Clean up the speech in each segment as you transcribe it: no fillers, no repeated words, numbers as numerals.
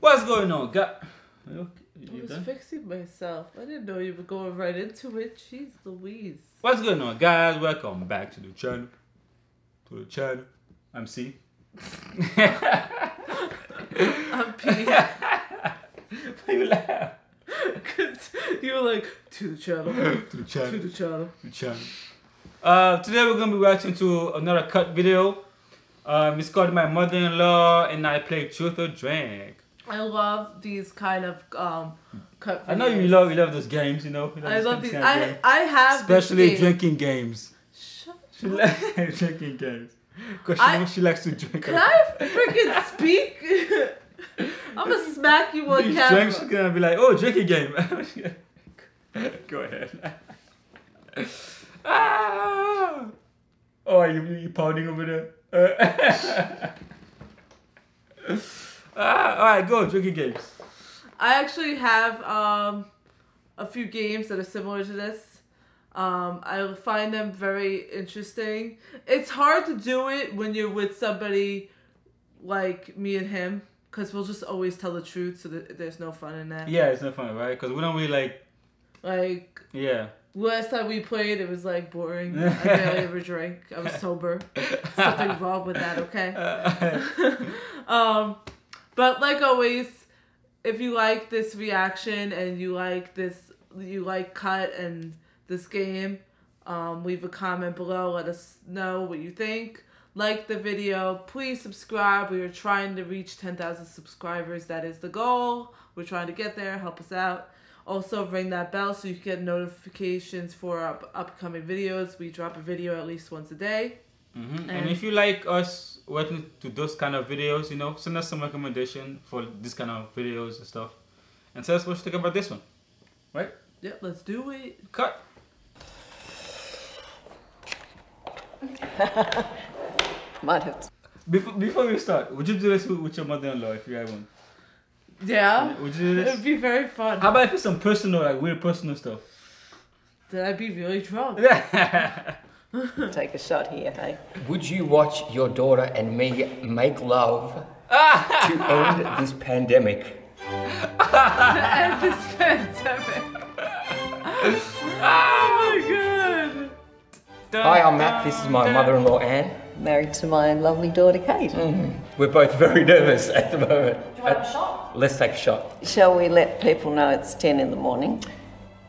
What's going on, guy? I was fixing myself. I didn't know you were going right into it. Jeez Louise. What's going on, guys? Welcome back to the channel. I'm C. I'm P. Why you laugh? Because you were like, to the channel. To the channel. To the channel. To the channel. Today we're going to be reacting to another cut video. It's called My Mother-in-Law and I Play Truth or Drink. I love these kind of cut videos. I know you love those games, you know. I love these. I have especially this drinking games. Shut She likes drinking games. Because she likes to drink. Can I freaking speak? I'm gonna smack you on camera. Drink, she's gonna be like, oh, drinking game. Go ahead. Ah! Oh, you pounding over there? Alright, go, drinking games. I actually have a few games that are similar to this. I find them very interesting. It's hard to do it when you're with somebody like me and him, because we'll just always tell the truth, so that there's no fun in that. Yeah, it's no fun, right? Because we don't really like... Yeah. Last time we played, it was like boring. I barely ever drank. I was sober. Something wrong with that, okay? But like always, if you like this reaction and you like cut and this game, leave a comment below. Let us know what you think. Like the video. Please subscribe. We are trying to reach 10,000 subscribers. That is the goal. We're trying to get there. Help us out. Also, ring that bell so you can get notifications for our upcoming videos. We drop a video at least once a day. And if you like us working to those kind of videos, you know, send us some recommendation for this kind of videos and stuff. And tell us what you think about this one. Right? Yeah, let's do it. Cut. Might have to. Before we start, would you do this with your mother-in-law if you had one? Yeah. Would you do this? It'd be very fun. How about if it's some personal, like weird personal stuff? Then I'd be really drunk. Take a shot here, hey? Would you watch your daughter and me make love to end this pandemic? To end this pandemic. Oh my god. Hi, I'm Matt. This is my mother-in-law, Anne. Married to my lovely daughter, Kate. We're both very nervous at the moment. Do you want a shot? Let's take a shot. Shall we let people know it's 10 in the morning?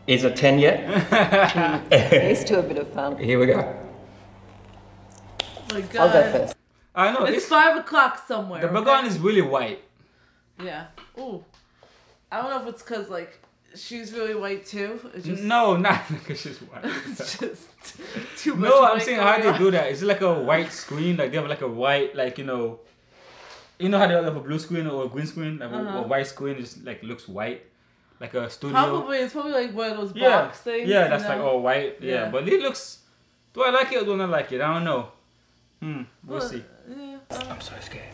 Is it 10 yet? Let's do a bit of fun. Here we go. Oh my god. I'll go first. I know. It's 5 o'clock somewhere. The background is really white. Yeah. Ooh. I don't know if it's because, like, she's really white too. It's just, No, not because she's white. it's just too much. No, I'm white saying how going they do that. Is it like a white screen? Like they have like a white, like you know how they have a blue screen or a green screen? Like a white screen just like looks white, like a studio. Probably it's probably like one of those box things. Yeah, that's like all white. Yeah, but it looks. Do I like it or do I not like it? I don't know. We'll see. Yeah. I'm so scared.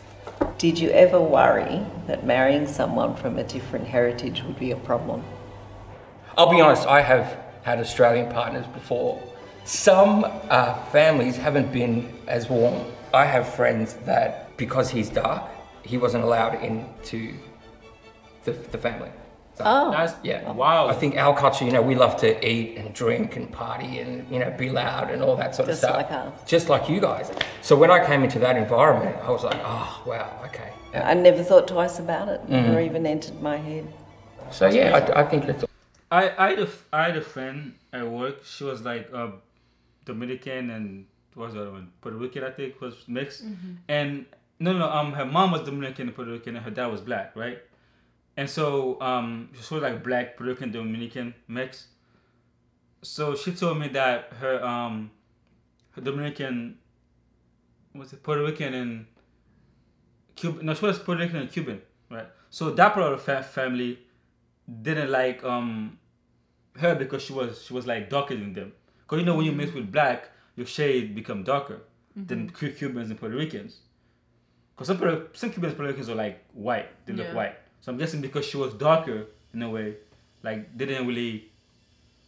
Did you ever worry that marrying someone from a different heritage would be a problem? I'll be honest, I have had Australian partners before. Some families haven't been as warm. I have friends that, because he's dark, he wasn't allowed into the family. So, yeah. Wow. I think our culture, you know, we love to eat and drink and party and, you know, be loud and all that sort of stuff. Just like us. Just like you guys. So when I came into that environment, I was like, oh, wow, okay. I never thought twice about it, or even entered my head. So yeah, I think that's... I had a friend at work. She was like Dominican and what was the other one? Puerto Rican, I think, was mixed. And her mom was Dominican and Puerto Rican, and her dad was black, right? And so she was like black Puerto Rican Dominican mix. So she told me that her Dominican, Puerto Rican and Cuban. No, she was Puerto Rican and Cuban, right? So that part of the family didn't like her because she was like darker than them. Cause you know when you mix with black, your shade become darker than Cubans and Puerto Ricans. Cause some Cubans and Puerto Ricans are like white, they look white. So I'm guessing because she was darker in a way, like they didn't really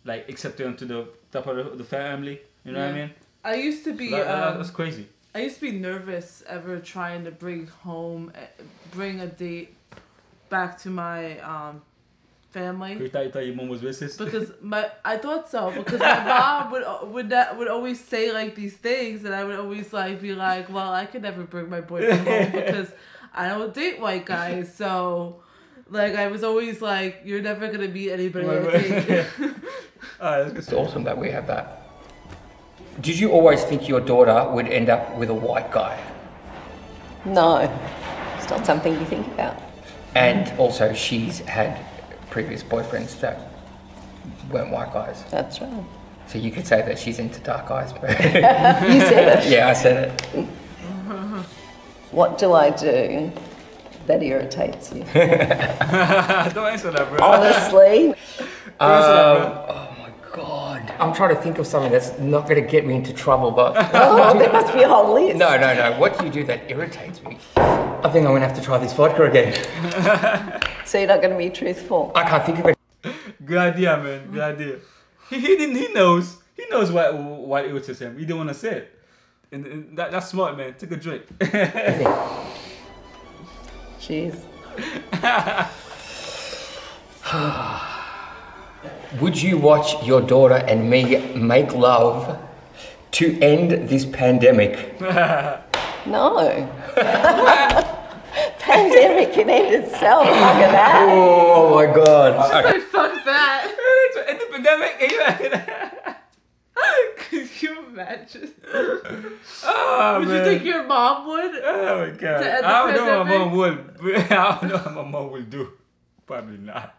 like accept her into the top of the family. You know what I mean? I used to be. So that's crazy. I used to be nervous ever trying to bring a date back to my family. You thought your mom was racist? Because I thought so, because my mom would always say like these things, and I would always like be like, well, I could never bring my boyfriend home because I don't date white guys, so like I was always like, you're never gonna meet anybody I date. It's awesome that we have that. Did you always think your daughter would end up with a white guy? No, it's not something you think about. And also she's had previous boyfriends that weren't white guys. That's right. So you could say that she's into dark guys. You said it. Yeah, I said it. What do I do that irritates you? Don't answer that, bro. Honestly, Oh my God. I'm trying to think of something that's not going to get me into trouble, but... there must be a whole list. No. What do you do that irritates me? I think I'm going to have to try this vodka again. So you're not going to be truthful. I can't think of it. Good idea, man. Good idea. He knows what irritates him. He didn't want to say it. And that's smart, man. Take a drink. Cheers. Would you watch your daughter and me make love to end this pandemic? No. Pandemic can end itself. Look at that. Oh my God. Like, fuck that. End the pandemic. Could you imagine? Oh, Would man. you think your mom would? Oh my God. To end the I don't know what my pandemic? mom would. I don't know what my mom will do. Probably not.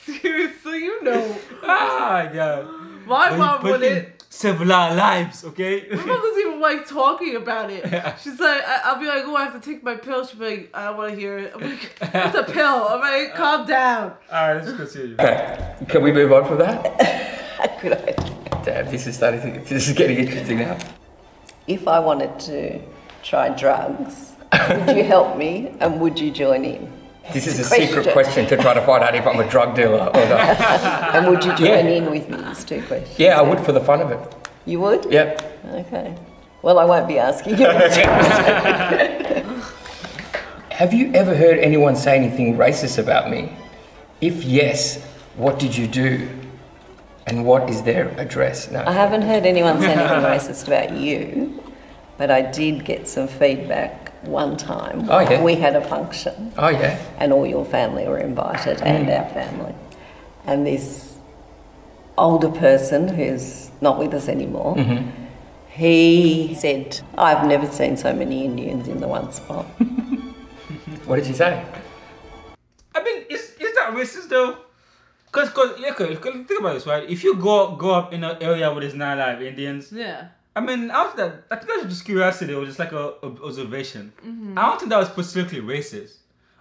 Seriously, you know. Oh my God. My mom wouldn't. Save a lot of lives, okay? My mom doesn't even like talking about it. She's like, I'll be like, oh, I have to take my pill. She'll be like, I don't want to hear it. I'm like, it's a pill. I'm like, calm down. Alright, let's continue. Can we move on from that? Good idea. Damn, this is getting interesting now. If I wanted to try drugs, would you help me and would you join in? This is a secret question to try to find out if I'm a drug dealer or not. And would you join in with me? It's two questions. Yeah, I would for the fun of it. You would? Yep. Okay. Well, I won't be asking you. Have you ever heard anyone say anything racist about me? If yes, what did you do? And what is their address? No. I haven't heard anyone say anything racist about you, but I did get some feedback one time. Oh, yeah. We had a function. Oh, yeah. And all your family were invited and our family. And this older person who's not with us anymore, he said, I've never seen so many Indians in the one spot. What did you say? I mean, is that racist though? Cause think about this, right? If you go up in an area where there's not a lot of Indians, Yeah. I mean, after that, I think that's just curiosity or just like a observation. I don't think that was specifically racist,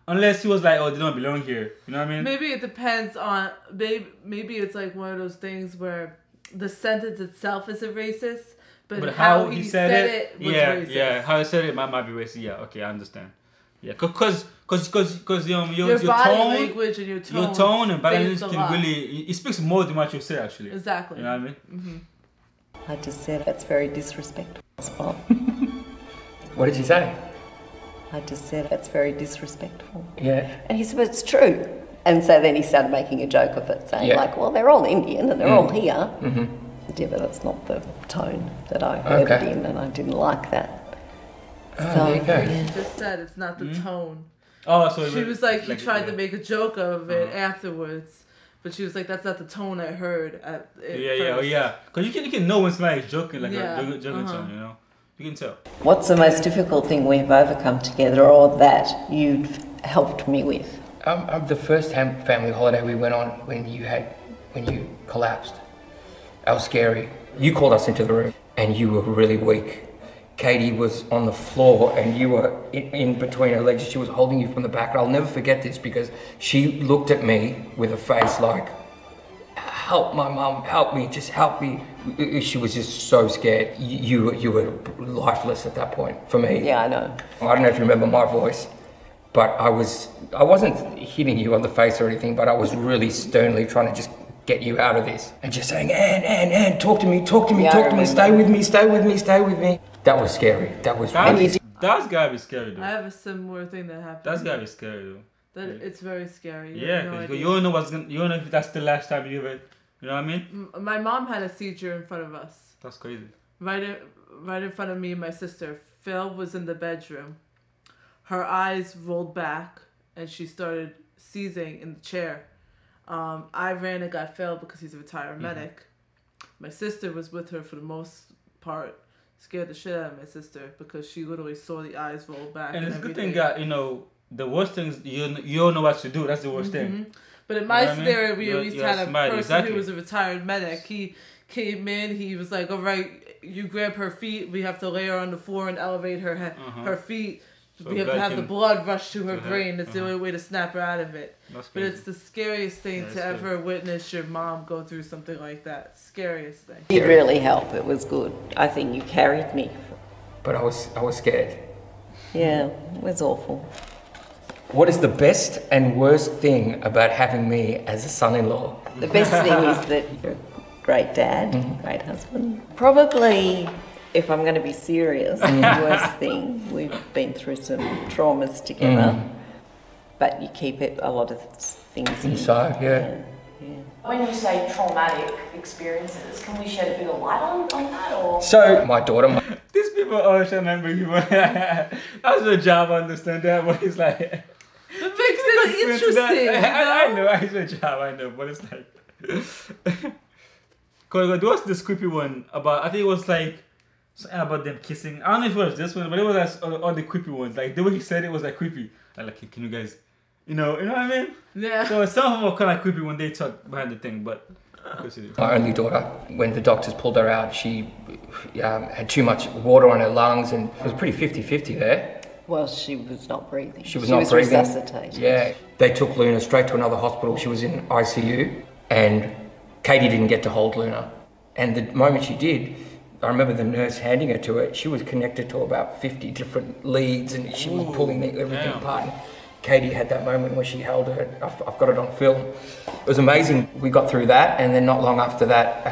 unless he was like, "Oh, they don't belong here." You know what I mean? Maybe it depends on, maybe it's like one of those things where the sentence itself isn't racist, but how he said it was racist. Yeah, how he said it might be racist. Yeah, okay, I understand. Yeah, cause your Your body tone, language and your tone and body states language a lot. can really, it speaks more than what you say actually. Exactly. You know what I mean? I just said, that's very disrespectful spot. What did you say? I just said, that's very disrespectful. Yeah. And he said, but it's true. And so then he started making a joke of it, saying like, well, they're all Indian and they're all here. Yeah, but that's not the tone that I heard it in, and I didn't like that. Oh, there you go. She just said it's not the tone. Oh, so She was like, he tried to make a joke of it afterwards, but she was like, that's not the tone I heard at first. Yeah. Because you can know when somebody's joking, like Yeah. a joking tone, you know? You can tell. What's the most difficult thing we've overcome together, or that you've helped me with? The first family holiday we went on when you collapsed. That was scary. You called us into the room and you were really weak. Katie was on the floor and you were in between her legs. She was holding you from the back. And I'll never forget this because she looked at me with a face like, help my mum, help me, just help me. She was just so scared. You were lifeless at that point for me. Yeah, I know. I don't know if you remember my voice, but I wasn't hitting you on the face or anything, but I was really sternly trying to just get you out of this and just saying, Anne, talk to me, stay with me. That was scary. That was That's gotta be scary, though. I have a similar thing that happened. That's gotta be scary, though. That it's very scary. You Yeah, have no 'cause idea. you don't know you don't know if that's the last time you ever, you know what I mean? My mom had a seizure in front of us. That's crazy. Right in front of me and my sister. Phil was in the bedroom. Her eyes rolled back and she started seizing in the chair. I ran and got Phil because he's a retired medic. My sister was with her for the most part. Scared the shit out of my sister because she literally saw the eyes roll back. And it's a good thing everything. that, you know, the worst thing is you don't know what to do. That's the worst thing. But in my You know what I mean? scenario, we at least You're had a smart, person exactly. who was a retired medic. He came in, he was like, all right, you grab her feet, we have to lay her on the floor and elevate her feet. So We have to blood have the can- blood rush to her to her- brain. That's the only way to snap her out of it. That's But crazy. it's the scariest thing Yeah, to it's ever witness your mom go through something like that. Scariest thing. It really helped. It was good. I think you carried me. But I was scared. Yeah, it was awful. What is the best and worst thing about having me as a son-in-law? The best thing is that you're a great dad, great husband. Probably, if I'm going to be serious, the worst thing, we've been through some traumas together, but you keep it a lot of things in. So, yeah. When you say traumatic experiences, can we shed a bit of light on that, or? So my daughter, These people always remember you. That's your job, I understand that, but it's like... It makes it interesting. You I know? know, it's your job, I know, but it's like... Cause there was this creepy one about, I think it was like, something about them kissing. I don't know if it was this one, but it was like all the creepy ones. Like the way he said it was like creepy. Like, can you guys, you know what I mean? Yeah. So some of them were kind of creepy when they talk behind the thing, but my only daughter, when the doctors pulled her out, she had too much water on her lungs, and it was pretty 50-50 there. Well, she was not breathing. She was not breathing. Resuscitated. Yeah. They took Luna straight to another hospital. She was in ICU, and Katie didn't get to hold Luna. And the moment she did, I remember the nurse handing her to her. She was connected to about 50 different leads, and she was pulling everything apart. And Katie had that moment where she held her. I've got it on film. It was amazing. We got through that, and then not long after that,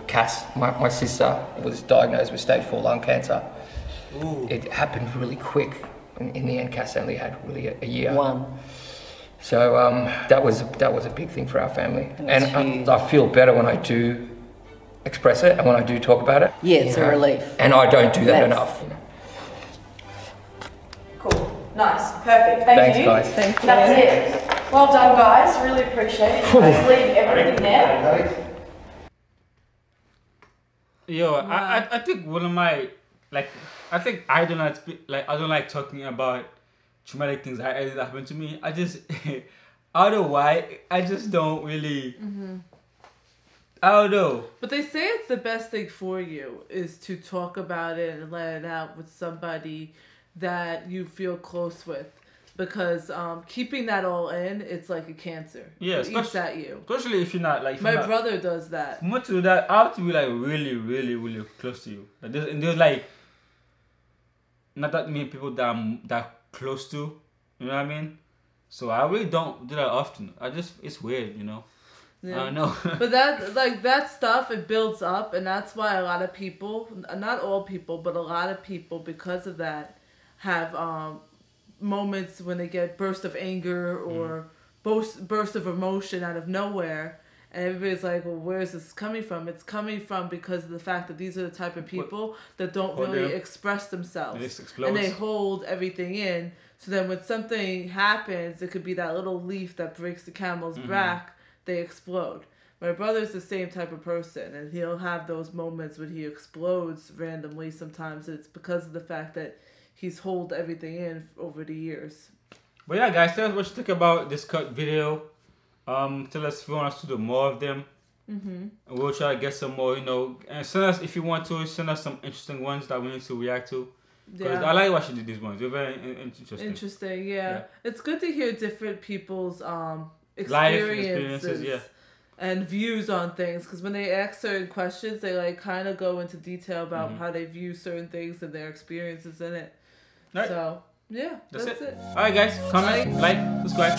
Cass, my sister, was diagnosed with stage 4 lung cancer. Ooh. It happened really quick. In the end, Cass only had really a year. One. So that was a big thing for our family, and huge. I feel better when I do express it and when I do talk about it. Yeah, it's a relief. And I don't do that That's- enough. Cool. Nice. Perfect. Thank Thanks, you. guys. Thank you. That's it. Well done, guys. Really appreciate it. Just leave everything there. Yo, I think one of my, like, I think I do not speak, like, I don't like talking about traumatic things that happened to me. I just, I don't know why, I just don't really, I don't know. But they say it's the best thing for you is to talk about it and let it out with somebody that you feel close with. Because keeping that all in, it's like a cancer. Yeah, It eats at you. Especially if you're not, like, if My you're not, brother does that. for me to do that, I have to be, like, really, really, really close to you. Like, there's like, not that many people that I'm that close to, you know what I mean? So I really don't do that often. It's weird, you know? Yeah. I don't know. But that stuff, it builds up, and that's why a lot of people, not all people, but a lot of people, because of that, have moments when they get burst of anger or burst of emotion out of nowhere, and everybody's like, well, where is this coming from? It's coming from because of the fact that these are the type of people that don't really express themselves. It just explodes. And they hold everything in. So then when something happens, it could be that little leaf that breaks the camel's back, they explode. My brother's the same type of person, and he'll have those moments when he explodes randomly sometimes. And it's because of the fact that he's hold everything in over the years. But yeah, guys, tell us what you think about this cut video. Tell us if you want us to do more of them. And we'll try to get some more, you know. And send us, if you want to, send us some interesting ones that we need to react to. Because I like watching these ones. They're very interesting. Interesting, yeah. Yeah. It's good to hear different people's Life experiences yeah. and views on things. Because when they ask certain questions, they like kind of go into detail about how they view certain things and their experiences in it. Right. So, yeah, that's it. Alright, guys. Comment, like, subscribe.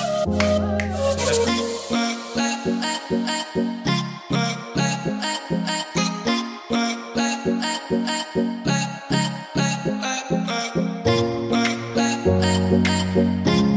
Bye.